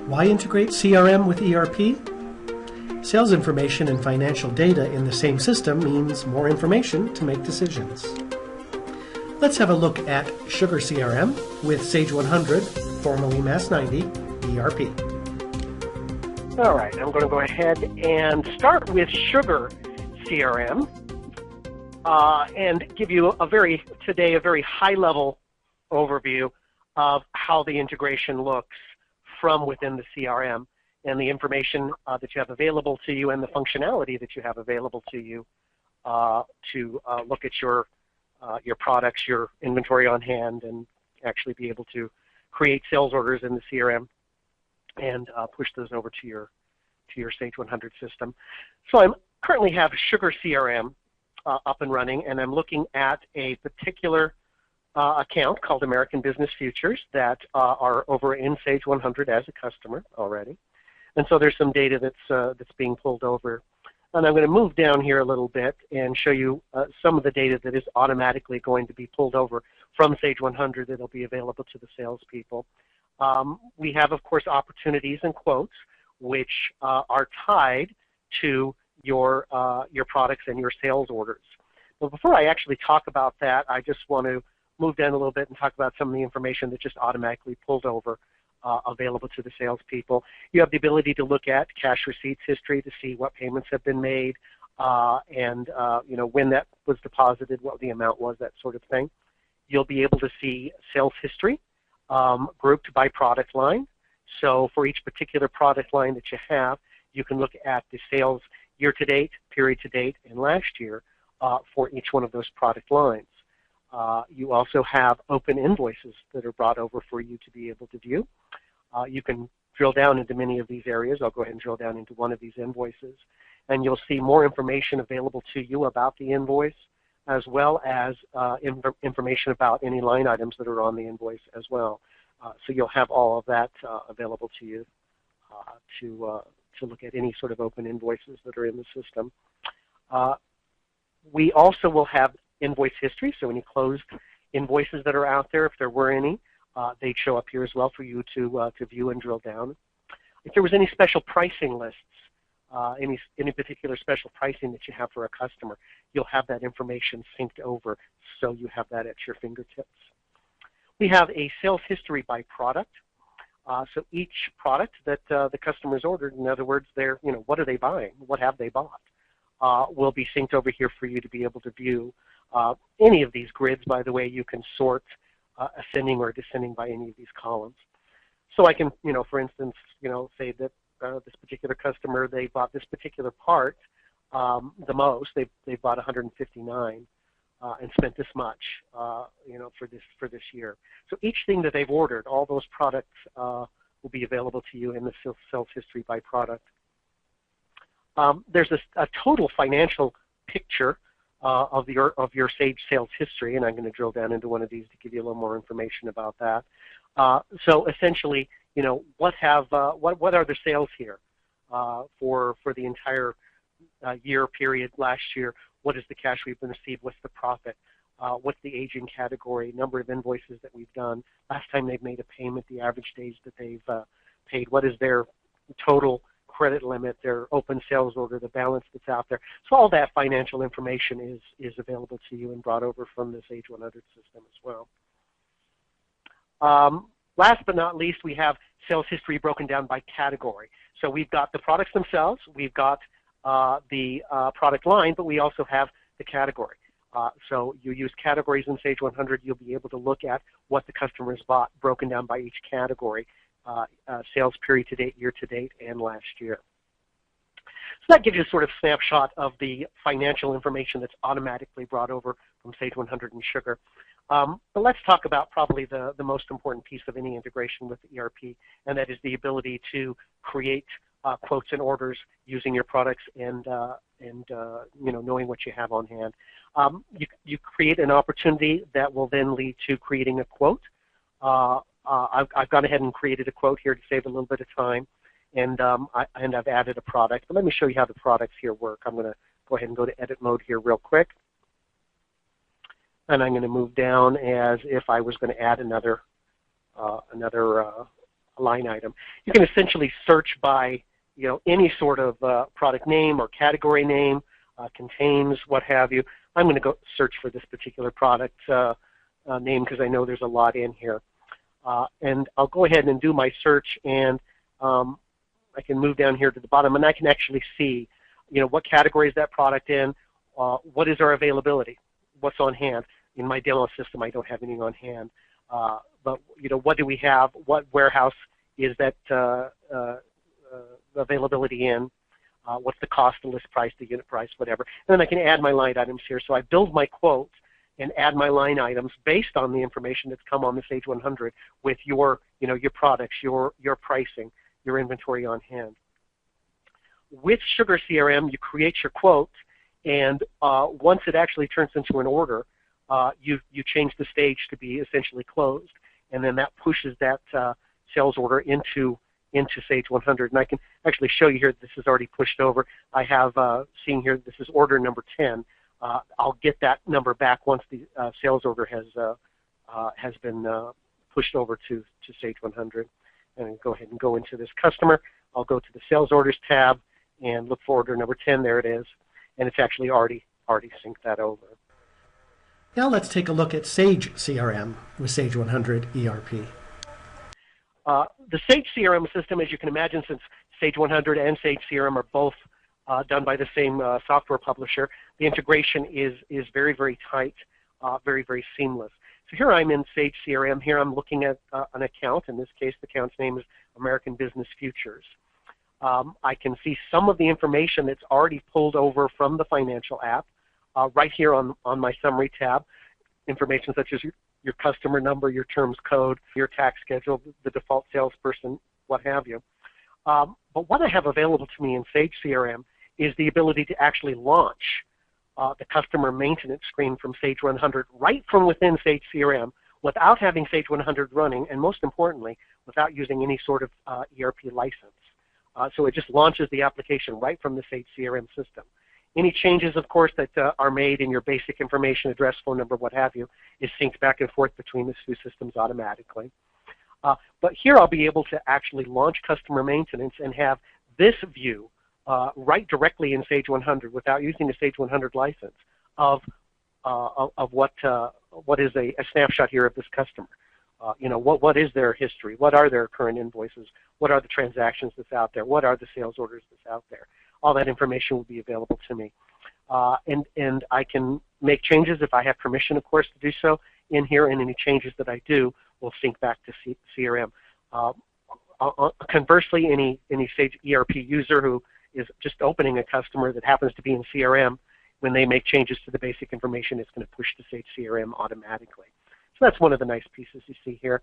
Why integrate CRM with ERP? Sales information and financial data in the same system means more information to make decisions. Let's have a look at Sugar CRM with Sage 100, formerly Mass 90, ERP. All right, I'm going to go ahead and start with Sugar CRM and give you a very high-level overview of how the integration looks from within the CRM and the information that you have available to you and the functionality that you have available to you to look at your products, your inventory on hand, and actually be able to create sales orders in the CRM and push those over to your Sage 100 system. So I currently have Sugar CRM up and running, and I'm looking at a particular account called American Business Futures that are over in Sage 100 as a customer already. And so there's some data that's being pulled over. And I'm going to move down here a little bit and show you some of the data that is automatically going to be pulled over from Sage 100 that will be available to the salespeople. We have, of course, opportunities and quotes which are tied to your products and your sales orders. But before I actually talk about that, I just want to move down a little bit and talk about some of the information that just automatically pulled over available to the salespeople. You have the ability to look at cash receipts history to see what payments have been made and when that was deposited, what the amount was, that sort of thing. You'll be able to see sales history grouped by product line. So for each particular product line that you have, you can look at the sales year-to-date, period-to-date, and last year for each one of those product lines. You also have open invoices that are brought over for you to be able to view. You can drill down into many of these areas. I'll go ahead and drill down into one of these invoices, and you'll see more information available to you about the invoice, as well as information about any line items that are on the invoice as well. So you'll have all of that available to you to look at any sort of open invoices that are in the system. We also will have invoice history, so any closed invoices that are out there, if there were any, they'd show up here as well for you to view and drill down. If there was any special pricing lists, any particular special pricing that you have for a customer, you'll have that information synced over, so you have that at your fingertips. We have a sales history by product. So each product that the customer's ordered, in other words, what are they buying? What have they bought? Will be synced over here for you to be able to view. Any of these grids, by the way, you can sort ascending or descending by any of these columns. So I can, for instance, say that this particular customer, they bought this particular part the most. They bought 159 and spent this much, for this year. So each thing that they've ordered, all those products will be available to you in the sales history by product. There's a total financial picture of your Sage sales history, and I'm going to drill down into one of these to give you a little more information about that. So essentially, what are the sales here for the entire year period last year? What is the cash we've been received? What's the profit? What's the aging category? Number of invoices that we've done? Last time they've made a payment, the average days that they've paid? What is their total credit limit, their open sales order, the balance that's out there? So all that financial information is available to you and brought over from the Sage 100 system as well. Last but not least, we have sales history broken down by category. So we've got the products themselves, we've got the product line, but we also have the category. So you use categories in Sage 100, you'll be able to look at what the customers bought broken down by each category. Sales period to date, year to date, and last year. So that gives you a sort of snapshot of the financial information that's automatically brought over from Sage 100 and Sugar. But let's talk about probably the most important piece of any integration with the ERP, and that is the ability to create quotes and orders using your products and knowing what you have on hand. You create an opportunity that will then lead to creating a quote. I've gone ahead and created a quote here to save a little bit of time, and I've added a product. But let me show you how the products here work. I'm going to go ahead and go to edit mode here real quick, and I'm going to move down as if I was going to add another line item. You can essentially search by any sort of product name or category name, contains, what have you. I'm going to go search for this particular product name because I know there's a lot in here. And I'll go ahead and do my search, and I can move down here to the bottom, and I can actually see, what category is that product in, what is our availability, what's on hand. In my demo system, I don't have anything on hand. But what do we have? What warehouse is that availability in? What's the cost, the list price, the unit price, whatever. And then I can add my line items here. So I build my quote and add my line items based on the information that's come on the Sage 100 with your products, your pricing, your inventory on hand. With Sugar CRM, you create your quote, and once it actually turns into an order, you change the stage to be essentially closed, and then that pushes that sales order into Sage 100. And I can actually show you here that this is already pushed over. I have seeing here this is order number 10. I'll get that number back once the sales order has been pushed over to Sage 100. And go ahead and go into this customer. I'll go to the Sales Orders tab and look for order number 10. There it is, and it's actually already synced that over. Now let's take a look at Sage CRM with Sage 100 ERP. The Sage CRM system, as you can imagine, since Sage 100 and Sage CRM are both done by the same software publisher, the integration is very, very tight, very, very seamless. So here I'm in Sage CRM. Here I'm looking at an account. In this case, the account's name is American Business Futures. I can see some of the information that's already pulled over from the financial app right here on my summary tab, information such as your customer number, your terms code, your tax schedule, the default salesperson, what have you. But what I have available to me in Sage CRM is the ability to actually launch the customer maintenance screen from Sage 100 right from within Sage CRM without having Sage 100 running, and most importantly, without using any sort of ERP license. So it just launches the application right from the Sage CRM system. Any changes, of course, that are made in your basic information, address, phone number, what have you, is synced back and forth between the two systems automatically. But here I'll be able to actually launch customer maintenance and have this view right directly in Sage 100 without using a Sage 100 license of what is a snapshot here of this customer. What is their history? What are their current invoices? What are the transactions that's out there? What are the sales orders that's out there? All that information will be available to me. And I can make changes if I have permission, of course, to do so in here, and any changes that I do will sync back to CRM. Conversely, any Sage ERP user who is just opening a customer that happens to be in CRM, when they make changes to the basic information, it's going to push to Sage CRM automatically. So that's one of the nice pieces you see here.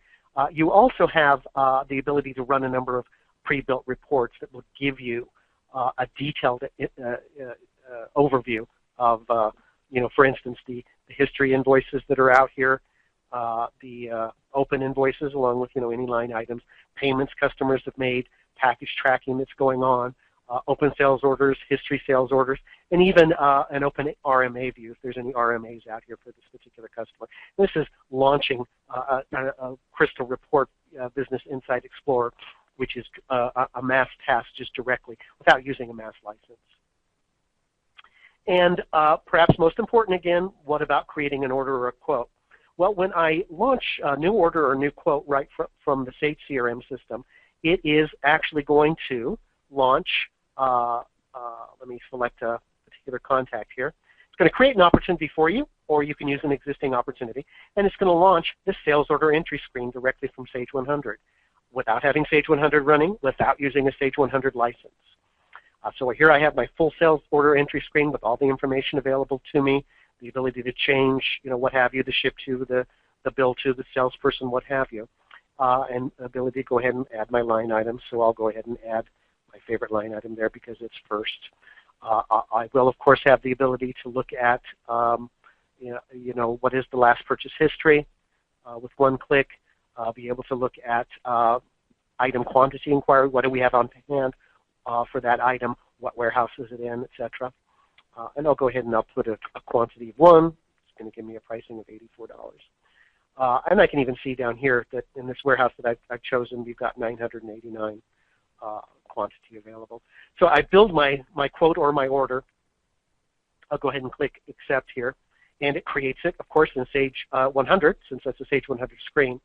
You also have the ability to run a number of pre-built reports that will give you a detailed overview of, for instance, the history invoices that are out here, the open invoices along with, any line items, payments customers have made, package tracking that's going on, open sales orders, history sales orders, and even an open RMA view if there's any RMAs out here for this particular customer. This is launching a Crystal Report Business Insight Explorer, which is a mass task just directly without using a mass license. And perhaps most important again, what about creating an order or a quote? Well, when I launch a new order or new quote right from the Sage CRM system, it is actually going to launch, let me select a particular contact here. It's going to create an opportunity for you, or you can use an existing opportunity, and it's going to launch the sales order entry screen directly from Sage 100 without having Sage 100 running, without using a Sage 100 license. So here I have my full sales order entry screen with all the information available to me, the ability to change, what have you, the ship to, the bill to, the salesperson, what have you, and ability to go ahead and add my line items. So I'll go ahead and add my favorite line item there because it's first. I will, of course, have the ability to look at, what is the last purchase history with one click. I'll be able to look at item quantity inquiry. What do we have on hand for that item? What warehouse is it in, etc. And I'll go ahead and I'll put a quantity of 1. It's going to give me a pricing of $84. And I can even see down here that in this warehouse that I've chosen, we've got 989 quantity available. So I build my quote or my order. I'll go ahead and click Accept here, and it creates it, of course, in Sage 100, since that's a Sage 100 screen.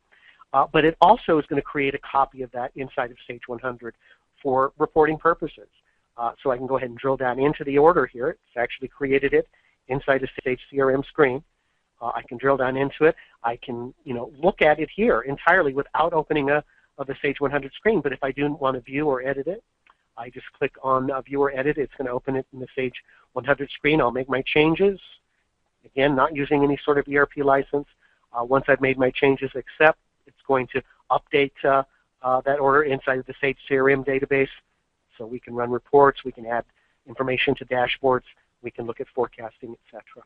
But it also is going to create a copy of that inside of Sage 100 for reporting purposes. So I can go ahead and drill down into the order here. It's actually created it inside the Sage CRM screen. I can drill down into it. I can, look at it here entirely without opening the Sage 100 screen. But if I do want to view or edit it, I just click on View or Edit. It's going to open it in the Sage 100 screen. I'll make my changes. Again, not using any sort of ERP license. Once I've made my changes, Accept. It's going to update that order inside of the Sage CRM database. So we can run reports. We can add information to dashboards. We can look at forecasting, etc.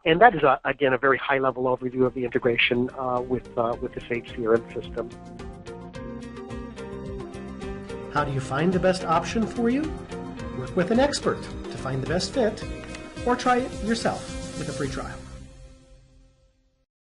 And that is, again, a very high-level overview of the integration with the Sage CRM system. How do you find the best option for you? Work with an expert to find the best fit, or try it yourself with a free trial.